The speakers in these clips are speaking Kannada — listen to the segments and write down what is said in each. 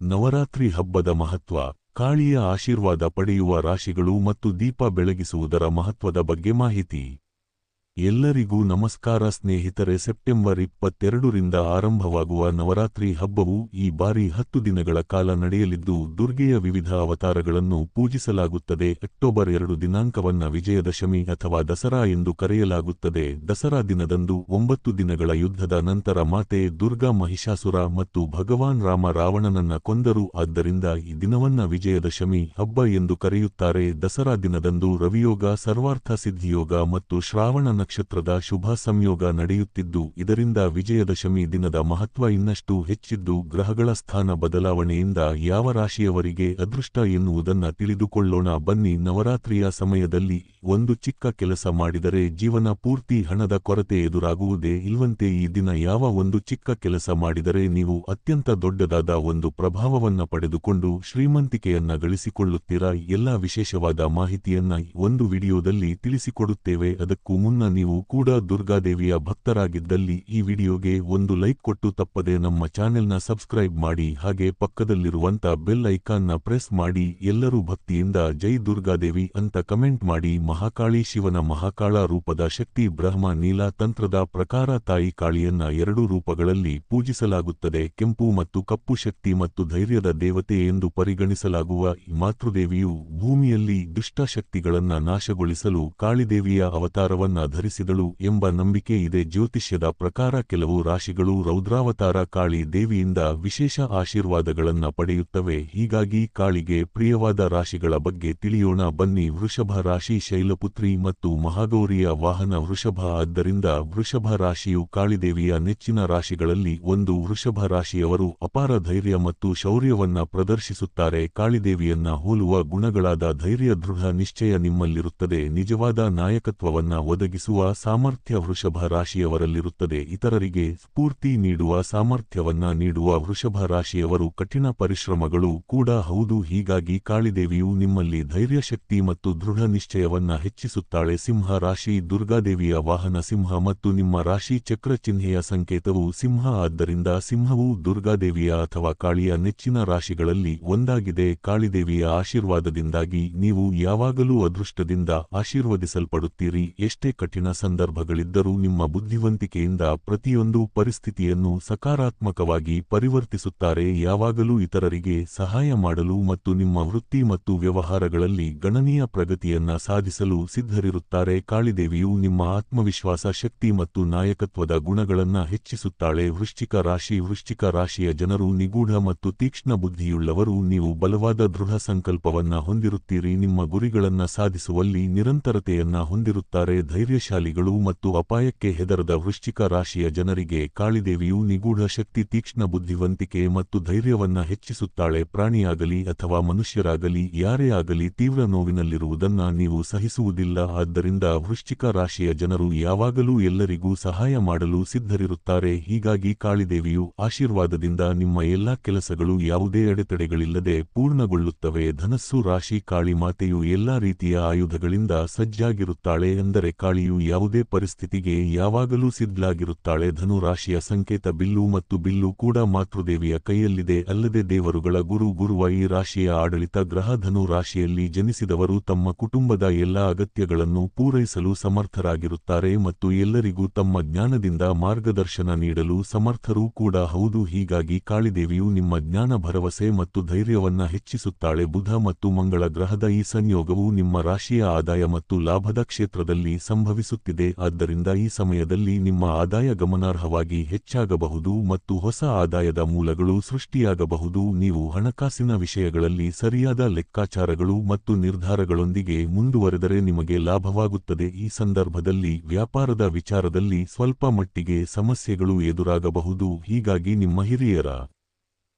ನವರಾತ್ರಿ ಹಬ್ಬದ ಮಹತ್ವ, ಕಾಳಿಯ ಆಶೀರ್ವಾದ ಪಡೆಯುವ ರಾಶಿಗಳು ಮತ್ತು ದೀಪ ಬೆಳಗಿಸುವುದರ ಮಹತ್ವದ ಬಗ್ಗೆ ಮಾಹಿತಿ. ಎಲ್ಲರಿಗೂ ನಮಸ್ಕಾರ ಸ್ನೇಹಿತರೆ. ಸೆಪ್ಟೆಂಬರ್ 22ರಿಂದ ಆರಂಭವಾಗುವ ನವರಾತ್ರಿ ಹಬ್ಬವು ಈ ಬಾರಿ 10 ದಿನಗಳ ಕಾಲ ನಡೆಯಲಿದ್ದು, ದುರ್ಗೆಯ ವಿವಿಧ ಅವತಾರಗಳನ್ನು ಪೂಜಿಸಲಾಗುತ್ತದೆ. ಅಕ್ಟೋಬರ್ 2 ದಿನಾಂಕವನ್ನ ವಿಜಯದಶಮಿ ಅಥವಾ ದಸರಾ ಎಂದು ಕರೆಯಲಾಗುತ್ತದೆ. ದಸರಾ ದಿನದಂದು 9 ದಿನಗಳ ಯುದ್ಧದ ನಂತರ ಮಾತೆ ದುರ್ಗಾ ಮಹಿಷಾಸುರ ಮತ್ತು ಭಗವಾನ್ ರಾಮ ರಾವಣನನ್ನ ಕೊಂದರು. ಆದ್ದರಿಂದ ಈ ದಿನವನ್ನ ವಿಜಯದಶಮಿ ಹಬ್ಬ ಎಂದು ಕರೆಯುತ್ತಾರೆ. ದಸರಾ ದಿನದಂದು ರವಿಯೋಗ, ಸರ್ವಾರ್ಥ ಸಿದ್ಧಿಯೋಗ ಮತ್ತು ಶ್ರಾವಣ ನಕ್ಷತ್ರದ ಶುಭ ಸಂಯೋಗ ನಡೆಯುತ್ತಿದ್ದು, ಇದರಿಂದ ವಿಜಯದಶಮಿ ದಿನದ ಮಹತ್ವ ಇನ್ನಷ್ಟು ಹೆಚ್ಚಿದ್ದು, ಗ್ರಹಗಳ ಸ್ಥಾನ ಬದಲಾವಣೆಯಿಂದ ಯಾವ ರಾಶಿಯವರಿಗೆ ಅದೃಷ್ಟ ಎನ್ನುವುದನ್ನ ತಿಳಿದುಕೊಳ್ಳೋಣ ಬನ್ನಿ. ನವರಾತ್ರಿಯ ಸಮಯದಲ್ಲಿ ಒಂದು ಚಿಕ್ಕ ಕೆಲಸ ಮಾಡಿದರೆ ಜೀವನ ಪೂರ್ತಿ ಹಣದ ಕೊರತೆ ಎದುರಾಗುವುದೇ ಇಲ್ವಂತೆ. ಈ ದಿನ ಯಾವ ಒಂದು ಚಿಕ್ಕ ಕೆಲಸ ಮಾಡಿದರೆ ನೀವು ಅತ್ಯಂತ ದೊಡ್ಡದಾದ ಒಂದು ಪ್ರಭಾವವನ್ನ ಪಡೆದುಕೊಂಡು ಶ್ರೀಮಂತಿಕೆಯನ್ನ ಗಳಿಸಿಕೊಳ್ಳುತ್ತೀರಾ. ಎಲ್ಲಾ ವಿಶೇಷವಾದ ಮಾಹಿತಿಯನ್ನ ಒಂದು ವಿಡಿಯೋದಲ್ಲಿ ತಿಳಿಸಿಕೊಡುತ್ತೇವೆ. ಅದಕ್ಕೂ ಮುನ್ನ ನೀವು ಕೂಡ ದುರ್ಗಾದೇವಿಯ ಭಕ್ತರಾಗಿದ್ದಲ್ಲಿ ಈ ವಿಡಿಯೋಗೆ ಒಂದು ಲೈಕ್ ಕೊಟ್ಟು ತಪ್ಪದೆ ನಮ್ಮ ಚಾನೆಲ್ನ ಸಬ್ಸ್ಕ್ರೈಬ್ ಮಾಡಿ, ಹಾಗೆ ಪಕ್ಕದಲ್ಲಿರುವಂತ ಬೆಲ್ ಐಕಾನ್ನ ಪ್ರೆಸ್ ಮಾಡಿ. ಎಲ್ಲರೂ ಭಕ್ತಿಯಿಂದ ಜೈ ದುರ್ಗಾದೇವಿ ಅಂತ ಕಮೆಂಟ್ ಮಾಡಿ. ಮಹಾಕಾಳಿ ಶಿವನ ಮಹಾಕಾಳ ರೂಪದ ಶಕ್ತಿ. ಬ್ರಹ್ಮ ನೀಲ ತಂತ್ರದ ಪ್ರಕಾರ ತಾಯಿ ಕಾಳಿಯನ್ನ 2 ರೂಪಗಳಲ್ಲಿ ಪೂಜಿಸಲಾಗುತ್ತದೆ. ಕೆಂಪು ಮತ್ತು ಕಪ್ಪು ಶಕ್ತಿ ಮತ್ತು ಧೈರ್ಯದ ದೇವತೆ ಎಂದು ಪರಿಗಣಿಸಲಾಗುವ ಈ ಮಾತೃದೇವಿಯು ಭೂಮಿಯಲ್ಲಿ ದುಷ್ಟ ಶಕ್ತಿಗಳನ್ನ ನಾಶಗೊಳಿಸಲು ಕಾಳಿದೇವಿಯ ಅವತಾರವನ್ನ ಧರಿಸಿದಳು ಎಂಬ ನಂಬಿಕೆ ಇದೆ. ಜ್ಯೋತಿಷ್ಯದ ಪ್ರಕಾರ ಕೆಲವು ರಾಶಿಗಳು ರೌದ್ರಾವತಾರ ಕಾಳಿ ದೇವಿಯಿಂದ ವಿಶೇಷ ಆಶೀರ್ವಾದಗಳನ್ನ ಪಡೆಯುತ್ತವೆ. ಹೀಗಾಗಿ ಕಾಳಿಗೆ ಪ್ರಿಯವಾದ ರಾಶಿಗಳ ಬಗ್ಗೆ ತಿಳಿಯೋಣ ಬನ್ನಿ. ವೃಷಭ ರಾಶಿ ಶೈಲಪುತ್ರಿ ಮತ್ತು ಮಹಾಗೌರಿಯ ವಾಹನ ವೃಷಭ. ಆದ್ದರಿಂದ ವೃಷಭ ರಾಶಿಯು ಕಾಳಿದೇವಿಯ ನೆಚ್ಚಿನ ರಾಶಿಗಳಲ್ಲಿ ಒಂದು. ವೃಷಭ ರಾಶಿಯವರು ಅಪಾರ ಧೈರ್ಯ ಮತ್ತು ಶೌರ್ಯವನ್ನ ಪ್ರದರ್ಶಿಸುತ್ತಾರೆ. ಕಾಳಿದೇವಿಯನ್ನ ಹೋಲುವ ಗುಣಗಳಾದ ಧೈರ್ಯ, ದೃಢ ನಿಶ್ಚಯ ನಿಮ್ಮಲ್ಲಿರುತ್ತದೆ. ನಿಜವಾದ ನಾಯಕತ್ವವನ್ನ ಒದಗಿಸುವ ಸಾಮರ್ಥ್ಯ ವೃಷಭ ರಾಶಿಯವರಲ್ಲಿರುತ್ತದೆ. ಇತರರಿಗೆ ಸ್ಫೂರ್ತಿ ನೀಡುವ ಸಾಮರ್ಥ್ಯವನ್ನ ನೀಡುವ ವೃಷಭ ರಾಶಿಯವರು ಕಠಿಣ ಪರಿಶ್ರಮಗಳು ಕೂಡ ಹೌದು. ಹೀಗಾಗಿ ಕಾಳಿದೇವಿಯು ನಿಮ್ಮಲ್ಲಿ ಧೈರ್ಯಶಕ್ತಿ ಮತ್ತು ದೃಢ ನಿಶ್ಚಯವನ್ನ ಹೆಚ್ಚಿಸುತ್ತಾಳೆ. ಸಿಂಹ ರಾಶಿ. ದುರ್ಗಾದೇವಿಯ ವಾಹನ ಸಿಂಹ ಮತ್ತು ನಿಮ್ಮ ರಾಶಿ ಚಕ್ರ ಚಿಹ್ನೆಯ ಸಂಕೇತವು ಸಿಂಹ. ಆದ್ದರಿಂದ ಸಿಂಹವು ದುರ್ಗಾದೇವಿಯ ಅಥವಾ ಕಾಳಿಯ ನೆಚ್ಚಿನ ರಾಶಿಗಳಲ್ಲಿ ಒಂದಾಗಿದೆ. ಕಾಳಿದೇವಿಯ ಆಶೀರ್ವಾದದಿಂದಾಗಿ ನೀವು ಯಾವಾಗಲೂ ಅದೃಷ್ಟದಿಂದ ಆಶೀರ್ವದಿಸಲ್ಪಡುತ್ತೀರಿ. ಎಷ್ಟೇ ಕಠಿಣ ಸಂದರ್ಭಗಳಿದ್ದರೂ ನಿಮ್ಮ ಬುದ್ಧಿವಂತಿಕೆಯಿಂದ ಪ್ರತಿಯೊಂದು ಪರಿಸ್ಥಿತಿಯನ್ನು ಸಕಾರಾತ್ಮಕವಾಗಿ ಪರಿವರ್ತಿಸುತ್ತಾರೆ. ಯಾವಾಗಲೂ ಇತರರಿಗೆ ಸಹಾಯ ಮಾಡಲು ಮತ್ತು ನಿಮ್ಮ ವೃತ್ತಿ ಮತ್ತು ವ್ಯವಹಾರಗಳಲ್ಲಿ ಗಣನೀಯ ಪ್ರಗತಿಯನ್ನ ಸಾಧಿಸಲು ಸಿದ್ಧರಿರುತ್ತಾರೆ. ಕಾಳಿದೇವಿಯು ನಿಮ್ಮ ಆತ್ಮವಿಶ್ವಾಸ, ಶಕ್ತಿ ಮತ್ತು ನಾಯಕತ್ವದ ಗುಣಗಳನ್ನ ಹೆಚ್ಚಿಸುತ್ತಾಳೆ. ವೃಶ್ಚಿಕ ರಾಶಿ. ವೃಶ್ಚಿಕ ರಾಶಿಯ ಜನರು ನಿಗೂಢ ಮತ್ತು ತೀಕ್ಷ್ಣ ಬುದ್ಧಿಯುಳ್ಳವರು. ನೀವು ಬಲವಾದ ದೃಢ ಸಂಕಲ್ಪವನ್ನ ಹೊಂದಿರುತ್ತೀರಿ. ನಿಮ್ಮ ಗುರಿಗಳನ್ನ ಸಾಧಿಸುವಲ್ಲಿ ನಿರಂತರತೆಯನ್ನ ಹೊಂದಿರುತ್ತಾರೆ. ಧೈರ್ಯಶಾಲಿಗಳು ಮತ್ತು ಅಪಾಯಕ್ಕೆ ಹೆದರದ ವೃಶ್ಚಿಕ ರಾಶಿಯ ಜನರಿಗೆ ಕಾಳಿದೇವಿಯು ನಿಗೂಢ ಶಕ್ತಿ, ತೀಕ್ಷ್ಣ ಬುದ್ಧಿವಂತಿಕೆ ಮತ್ತು ಧೈರ್ಯವನ್ನ ಹೆಚ್ಚಿಸುತ್ತಾಳೆ. ಪ್ರಾಣಿಯಾಗಲಿ ಅಥವಾ ಮನುಷ್ಯರಾಗಲಿ ಯಾರೇ ಆಗಲಿ ತೀವ್ರ ನೋವಿನಲ್ಲಿರುವುದನ್ನ ನೀವು ಸಹಿಸುವುದಿಲ್ಲ. ಆದ್ದರಿಂದ ವೃಶ್ಚಿಕ ರಾಶಿಯ ಜನರು ಯಾವಾಗಲೂ ಎಲ್ಲರಿಗೂ ಸಹಾಯ ಮಾಡಲು ಸಿದ್ಧರಿರುತ್ತಾರೆ. ಹೀಗಾಗಿ ಕಾಳಿದೇವಿಯು ಆಶೀರ್ವಾದದಿಂದ ನಿಮ್ಮ ಎಲ್ಲಾ ಕೆಲಸಗಳು ಯಾವುದೇ ಅಡೆತಡೆಗಳಿಲ್ಲದೆ ಪೂರ್ಣಗೊಳ್ಳುತ್ತವೆ. ಧನಸ್ಸು ರಾಶಿ. ಕಾಳಿ ಮಾತೆಯು ಎಲ್ಲಾ ರೀತಿಯ ಆಯುಧಗಳಿಂದ ಸಜ್ಜಾಗಿರುತ್ತಾಳೆ. ಅಂದರೆ ಕಾಳಿಯು ಯಾವುದೇ ಪರಿಸ್ಥಿತಿಗೆ ಯಾವಾಗಲೂ ಸಿದ್ಧಲಾಗಿರುತ್ತಾಳೆ. ಧನು ರಾಶಿಯ ಸಂಕೇತ ಬಿಲ್ಲು ಮತ್ತು ಬಿಲ್ಲು ಕೂಡ ಮಾತೃದೇವಿಯ ಕೈಯಲ್ಲಿದೆ. ಅಲ್ಲದೆ ದೇವರುಗಳ ಗುರುವ ಈ ರಾಶಿಯ ಆಡಳಿತ ಗ್ರಹ. ಧನು ರಾಶಿಯಲ್ಲಿ ಜನಿಸಿದವರು ತಮ್ಮ ಕುಟುಂಬದ ಎಲ್ಲಾ ಅಗತ್ಯಗಳನ್ನು ಪೂರೈಸಲು ಸಮರ್ಥರಾಗಿರುತ್ತಾರೆ ಮತ್ತು ಎಲ್ಲರಿಗೂ ತಮ್ಮ ಜ್ಞಾನದಿಂದ ಮಾರ್ಗದರ್ಶನ ನೀಡಲು ಸಮರ್ಥರೂ ಕೂಡ ಹೌದು. ಹೀಗಾಗಿ ಕಾಳಿದೇವಿಯು ನಿಮ್ಮ ಜ್ಞಾನ, ಭರವಸೆ ಮತ್ತು ಧೈರ್ಯವನ್ನ ಹೆಚ್ಚಿಸುತ್ತಾಳೆ. ಬುಧ ಮತ್ತು ಮಂಗಳ ಗ್ರಹದ ಈ ಸಂಯೋಗವು ನಿಮ್ಮ ರಾಶಿಯ ಆದಾಯ ಮತ್ತು ಲಾಭದ ಕ್ಷೇತ್ರದಲ್ಲಿ ಸಂಭವಿಸುತ್ತಿದೆ. ಆದ್ದರಿಂದ ಈ ಸಮಯದಲ್ಲಿ ನಿಮ್ಮ ಆದಾಯ ಗಮನಾರ್ಹವಾಗಿ ಹೆಚ್ಚಾಗಬಹುದು ಮತ್ತು ಹೊಸ ಆದಾಯದ ಮೂಲಗಳು ಸೃಷ್ಟಿಯಾಗಬಹುದು. ನೀವು ಹಣಕಾಸಿನ ವಿಷಯಗಳಲ್ಲಿ ಸರಿಯಾದ ಲೆಕ್ಕಾಚಾರಗಳು ಮತ್ತು ನಿರ್ಧಾರಗಳೊಂದಿಗೆ ಮುಂದುವರೆದರೆ ನಿಮಗೆ ಲಾಭವಾಗುತ್ತದೆ. ಈ ಸಂದರ್ಭದಲ್ಲಿ ವ್ಯಾಪಾರದ ವಿಚಾರದಲ್ಲಿ ಸ್ವಲ್ಪ ಮಟ್ಟಿಗೆ ಸಮಸ್ಯೆಗಳು ಎದುರಾಗಬಹುದು. ಹೀಗಾಗಿ ನಿಮ್ಮ ಹಿರಿಯರ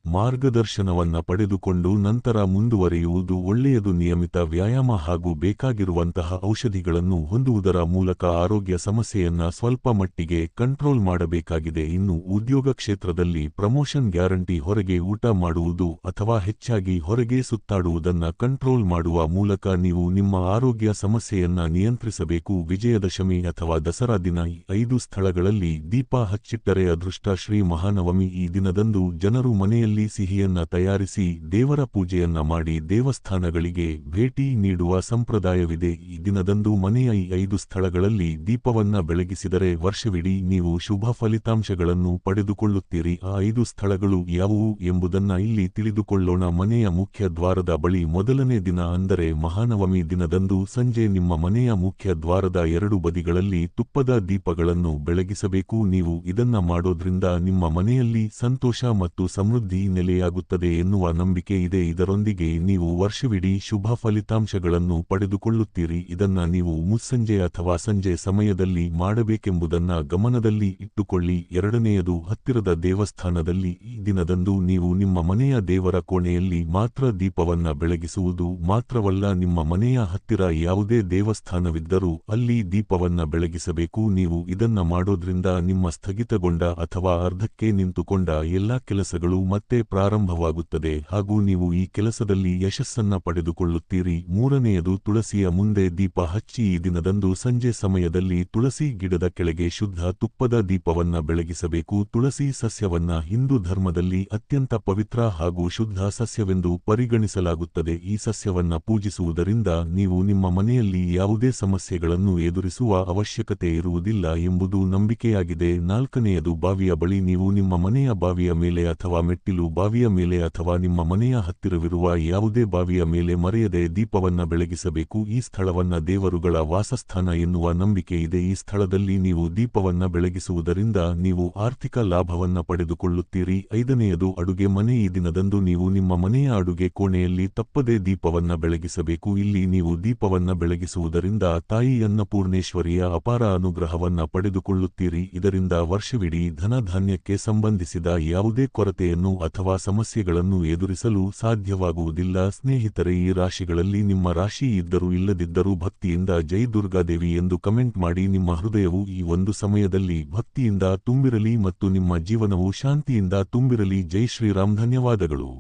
ಮಾರ್ಗದರ್ಶನವನ್ನ ಪಡೆದುಕೊಂಡು ನಂತರ ಮುಂದುವರಿಯುವುದು ಒಳ್ಳೆಯದು. ನಿಯಮಿತ ವ್ಯಾಯಾಮ ಹಾಗೂ ಬೇಕಾಗಿರುವಂತಹ ಔಷಧಿಗಳನ್ನು ಹೊಂದುವುದರ ಮೂಲಕ ಆರೋಗ್ಯ ಸಮಸ್ಯೆಯನ್ನ ಸ್ವಲ್ಪ ಮಟ್ಟಿಗೆ ಕಂಟ್ರೋಲ್ ಮಾಡಬೇಕಾಗಿದೆ. ಇನ್ನು ಉದ್ಯೋಗ ಕ್ಷೇತ್ರದಲ್ಲಿ ಪ್ರಮೋಷನ್ ಗ್ಯಾರಂಟಿ. ಹೊರಗೆ ಊಟ ಮಾಡುವುದು ಅಥವಾ ಹೆಚ್ಚಾಗಿ ಹೊರಗೆ ಸುತ್ತಾಡುವುದನ್ನ ಕಂಟ್ರೋಲ್ ಮಾಡುವ ಮೂಲಕ ನೀವು ನಿಮ್ಮ ಆರೋಗ್ಯ ಸಮಸ್ಯೆಯನ್ನ ನಿಯಂತ್ರಿಸಬೇಕು. ವಿಜಯದಶಮಿ ಅಥವಾ ದಸರಾ ದಿನ 5 ಸ್ಥಳಗಳಲ್ಲಿ ದೀಪ ಹಚ್ಚಿಟ್ಟರೆ ಅದೃಷ್ಟ. ಶ್ರೀ ಮಹಾನವಮಿ. ಈ ದಿನದಂದು ಜನರು ಮನೆಯಲ್ಲಿ ಮನೆಯಲ್ಲಿ ಸಿಹಿಯನ್ನ ತಯಾರಿಸಿ ದೇವರ ಪೂಜೆಯನ್ನ ಮಾಡಿ ದೇವಸ್ಥಾನಗಳಿಗೆ ಭೇಟಿ ನೀಡುವ ಸಂಪ್ರದಾಯವಿದೆ. ಈ ದಿನದಂದು ಮನೆಯ ಈ 5 ಸ್ಥಳಗಳಲ್ಲಿ ದೀಪವನ್ನ ಬೆಳಗಿಸಿದರೆ ವರ್ಷವಿಡೀ ನೀವು ಶುಭ ಫಲಿತಾಂಶಗಳನ್ನು ಪಡೆದುಕೊಳ್ಳುತ್ತೀರಿ. ಆ 5 ಸ್ಥಳಗಳು ಯಾವುವು ಎಂಬುದನ್ನ ಇಲ್ಲಿ ತಿಳಿದುಕೊಳ್ಳೋಣ. ಮನೆಯ ಮುಖ್ಯ ದ್ವಾರದ ಬಳಿ ಮೊದಲನೇ ದಿನ ಅಂದರೆ ಮಹಾನವಮಿ ದಿನದಂದು ಸಂಜೆ ನಿಮ್ಮ ಮನೆಯ ಮುಖ್ಯ ದ್ವಾರದ 2 ಬದಿಗಳಲ್ಲಿ ತುಪ್ಪದ ದೀಪಗಳನ್ನು ಬೆಳಗಿಸಬೇಕು. ನೀವು ಇದನ್ನ ಮಾಡೋದ್ರಿಂದ ನಿಮ್ಮ ಮನೆಯಲ್ಲಿ ಸಂತೋಷ ಮತ್ತು ಸಮೃದ್ಧಿ ನೆಲೆಯಾಗುತ್ತದೆ ಎನ್ನುವ ನಂಬಿಕೆ ಇದೆ. ಇದರೊಂದಿಗೆ ನೀವು ವರ್ಷವಿಡೀ ಶುಭ ಫಲಿತಾಂಶಗಳನ್ನು ಪಡೆದುಕೊಳ್ಳುತ್ತೀರಿ. ಇದನ್ನ ನೀವು ಮುಸ್ಸಂಜೆ ಅಥವಾ ಸಂಜೆ ಸಮಯದಲ್ಲಿ ಮಾಡಬೇಕೆಂಬುದನ್ನ ಗಮನದಲ್ಲಿ ಇಟ್ಟುಕೊಳ್ಳಿ. ಎರಡನೆಯದು, ಹತ್ತಿರದ ದೇವಸ್ಥಾನದಲ್ಲಿ ಈ ದಿನದಂದು ನೀವು ನಿಮ್ಮ ಮನೆಯ ದೇವರ ಕೋಣೆಯಲ್ಲಿ ಮಾತ್ರ ದೀಪವನ್ನ ಬೆಳಗಿಸುವುದು ಮಾತ್ರವಲ್ಲ, ನಿಮ್ಮ ಮನೆಯ ಹತ್ತಿರ ಯಾವುದೇ ದೇವಸ್ಥಾನವಿದ್ದರೂ ಅಲ್ಲಿ ದೀಪವನ್ನ ಬೆಳಗಿಸಬೇಕು. ನೀವು ಇದನ್ನ ಮಾಡೋದ್ರಿಂದ ನಿಮ್ಮ ಸ್ಥಗಿತಗೊಂಡ ಅಥವಾ ಅರ್ಧಕ್ಕೆ ನಿಂತುಕೊಂಡ ಎಲ್ಲಾ ಕೆಲಸಗಳು ಮತ್ತೆ ಪ್ರಾರಂಭವಾಗುತ್ತದೆ ಹಾಗೂ ನೀವು ಈ ಕೆಲಸದಲ್ಲಿ ಯಶಸ್ಸನ್ನ ಪಡೆದುಕೊಳ್ಳುತ್ತೀರಿ. ಮೂರನೆಯದು, ತುಳಸಿಯ ಮುಂದೆ ದೀಪ ಹಚ್ಚಿ ಈ ದಿನದಂದು ಸಂಜೆ ಸಮಯದಲ್ಲಿ ತುಳಸಿ ಗಿಡದ ಕೆಳಗೆ ಶುದ್ಧ ತುಪ್ಪದ ದೀಪವನ್ನ ಬೆಳಗಿಸಬೇಕು. ತುಳಸಿ ಸಸ್ಯವನ್ನ ಹಿಂದೂ ಧರ್ಮದಲ್ಲಿ ಅತ್ಯಂತ ಪವಿತ್ರ ಹಾಗೂ ಶುದ್ಧ ಸಸ್ಯವೆಂದು ಪರಿಗಣಿಸಲಾಗುತ್ತದೆ. ಈ ಸಸ್ಯವನ್ನ ಪೂಜಿಸುವುದರಿಂದ ನೀವು ನಿಮ್ಮ ಮನೆಯಲ್ಲಿ ಯಾವುದೇ ಸಮಸ್ಯೆಗಳನ್ನು ಎದುರಿಸುವ ಅವಶ್ಯಕತೆ ಇರುವುದಿಲ್ಲ ಎಂಬುದು ನಂಬಿಕೆಯಾಗಿದೆ. ನಾಲ್ಕನೆಯದು, ಬಾವಿಯ ಬಳಿ ನೀವು ನಿಮ್ಮ ಮನೆಯ ಬಾವಿಯ ಮೇಲೆ ಅಥವಾ ಮೆಟ್ಟಿಲು ಬಾವಿಯ ಮೇಲೆ ಅಥವಾ ನಿಮ್ಮ ಮನೆಯ ಹತ್ತಿರವಿರುವ ಯಾವುದೇ ಬಾವಿಯ ಮೇಲೆ ಮರೆಯದೆ ದೀಪವನ್ನ ಬೆಳಗಿಸಬೇಕು. ಈ ಸ್ಥಳವನ್ನ ದೇವರುಗಳ ವಾಸಸ್ಥಾನ ಎನ್ನುವ ನಂಬಿಕೆ ಇದೆ. ಈ ಸ್ಥಳದಲ್ಲಿ ನೀವು ದೀಪವನ್ನ ಬೆಳಗಿಸುವುದರಿಂದ ನೀವು ಆರ್ಥಿಕ ಲಾಭವನ್ನ ಪಡೆದುಕೊಳ್ಳುತ್ತೀರಿ. ಐದನೆಯದು, ಅಡುಗೆ ಮನೆ. ಈ ದಿನದಂದು ನೀವು ನಿಮ್ಮ ಮನೆಯ ಅಡುಗೆ ಕೋಣೆಯಲ್ಲಿ ತಪ್ಪದೇ ದೀಪವನ್ನ ಬೆಳಗಿಸಬೇಕು. ಇಲ್ಲಿ ನೀವು ದೀಪವನ್ನ ಬೆಳಗಿಸುವುದರಿಂದ ತಾಯಿ ಅನ್ನಪೂರ್ಣೇಶ್ವರಿಯ ಅಪಾರ ಅನುಗ್ರಹವನ್ನ ಪಡೆದುಕೊಳ್ಳುತ್ತೀರಿ. ಇದರಿಂದ ವರ್ಷವಿಡೀ ಧನಧಾನ್ಯಕ್ಕೆ ಸಂಬಂಧಿಸಿದ ಯಾವುದೇ ಕೊರತೆಯನ್ನು ಅಥವಾ ಸಮಸ್ಯೆಗಳನ್ನು ಎದುರಿಸಲು ಸಾಧ್ಯವಾಗುವುದಿಲ್ಲ. ಸ್ನೇಹಿತರೆ, ಈ ರಾಶಿಗಳಲ್ಲಿ ನಿಮ್ಮ ರಾಶಿ ಇದ್ದರೂ ಇಲ್ಲದಿದ್ದರೂ ಭಕ್ತಿಯಿಂದ ಜೈ ದುರ್ಗಾದೇವಿ ಎಂದು ಕಮೆಂಟ್ ಮಾಡಿ. ನಿಮ್ಮ ಹೃದಯವು ಈ ಒಂದು ಸಮಯದಲ್ಲಿ ಭಕ್ತಿಯಿಂದ ತುಂಬಿರಲಿ ಮತ್ತು ನಿಮ್ಮ ಜೀವನವು ಶಾಂತಿಯಿಂದ ತುಂಬಿರಲಿ. ಜೈ ಶ್ರೀರಾಮ್. ಧನ್ಯವಾದಗಳು.